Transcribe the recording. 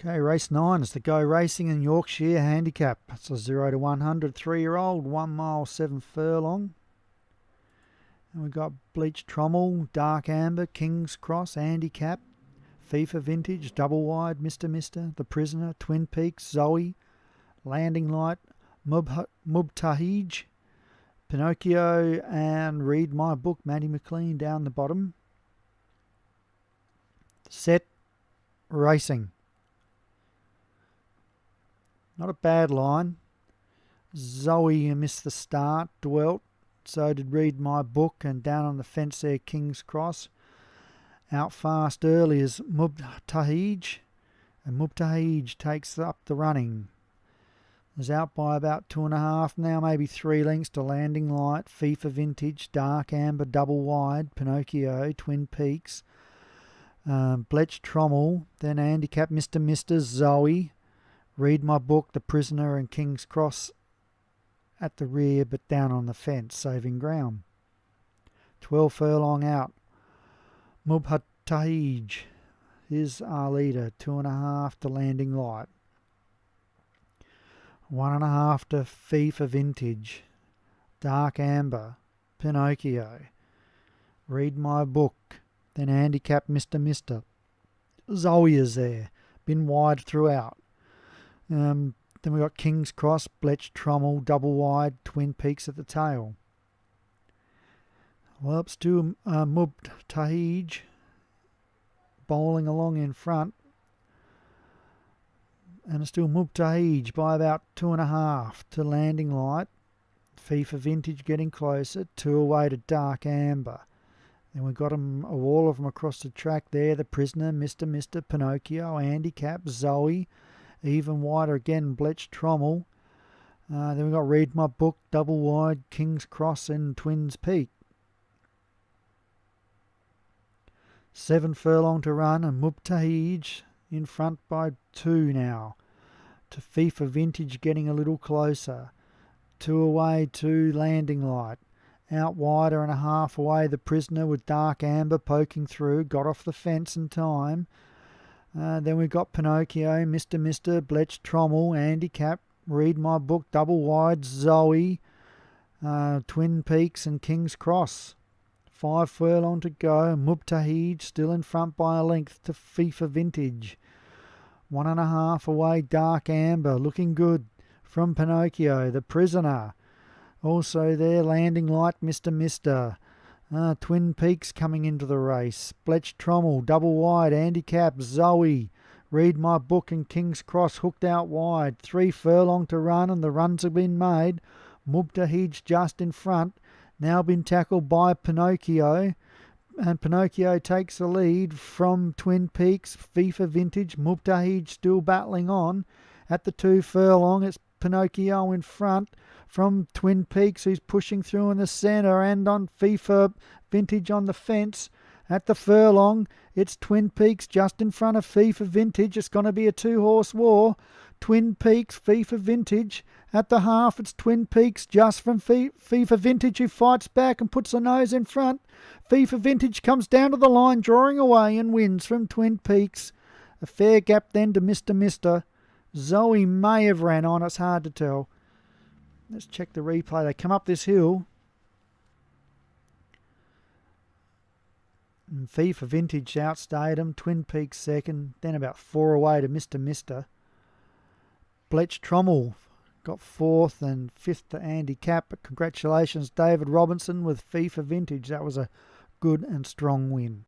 Okay, race 9 is the Go Racing in Yorkshire Handicap. It's a 0 to 100 3-year-old, 1 mile 7 furlong. And we've got Bleach Trommel, Dark Amber, King's Cross, Handicap, FIFA Vintage, Double Wide, Mr. The Prisoner, Twin Peaks, Zoe, Landing Light, Mubtahij, Pinocchio, and Read My Book, Maddie McLean down the bottom. Set, racing. Not a bad line. Zoe missed the start, dwelt. So did Read My Book, and down on the fence there, King's Cross. Out fast early is Mubtahij, and Mubtahij takes up the running. Is out by about 2.5 now, maybe 3 lengths to Landing Light, FIFA Vintage, Dark Amber, Double Wide, Pinocchio, Twin Peaks, Bleach Trommel, then Handicap, Mr. Zoe, Read My Book, The Prisoner, and King's Cross at the rear, but down on the fence, saving ground. 12 furlong out. Mubtahij is our leader, 2.5 to Landing Light. 1.5 to FIFA Vintage, Dark Amber, Pinocchio, Read My Book, then Handicap, Mr. Zoe is there, been wide throughout. Then we've got King's Cross, Bleach Trommel, Double Wide, Twin Peaks at the tail. Well, it's to Mubtahij bowling along in front. And it's still Mubtahij by about 2.5 to Landing Light. FIFA Vintage getting closer, 2 away to Dark Amber. Then we've got them, all of them across the track there. The Prisoner, Mr. Pinocchio, Handicap, Zoe. Even wider again, Bleach Trommel. Then we've got Read My Book, Double Wide, King's Cross, and Twins Peak. 7 furlong to run, and Mubtahij in front by 2 now. To FIFA Vintage getting a little closer. 2 away to Landing Light. Out wider and 1/2 away, The Prisoner with Dark Amber poking through. Got off the fence in time. Then we've got Pinocchio, Mr. Bleach Trommel, Handicap, Read My Book, Double Wide, Zoe, Twin Peaks, and King's Cross. 5 furlong to go. Mubtahij still in front by a length to FIFA Vintage. 1.5 away, Dark Amber, looking good from Pinocchio. The Prisoner. Also there, Landing Light, Mr. Twin Peaks coming into the race. Bleach Trommel, Double Wide, Handicap, Zoe, Read My Book, and King's Cross hooked out wide. 3 furlong to run, and the runs have been made. Mubtahij just in front, now been tackled by Pinocchio, and Pinocchio takes the lead from Twin Peaks, FIFA Vintage. Mubtahij still battling on. At the 2 furlong, it's Pinocchio in front from Twin Peaks, who's pushing through in the centre, and on FIFA Vintage on the fence. At the furlong, it's Twin Peaks just in front of FIFA Vintage. It's going to be a 2-horse war. Twin Peaks, FIFA Vintage. At the half, it's Twin Peaks just from FIFA Vintage, who fights back and puts the nose in front. FIFA Vintage comes down to the line, drawing away, and wins from Twin Peaks. A fair gap then to Mr. Zoe may have ran on, it's hard to tell. Let's check the replay. They come up this hill. And FIFA Vintage outstayed them. Twin Peaks second. Then about 4 away to Mr. Bleach Trommel got 4th and 5th to Handicap. But congratulations, David Robinson with FIFA Vintage. That was a good and strong win.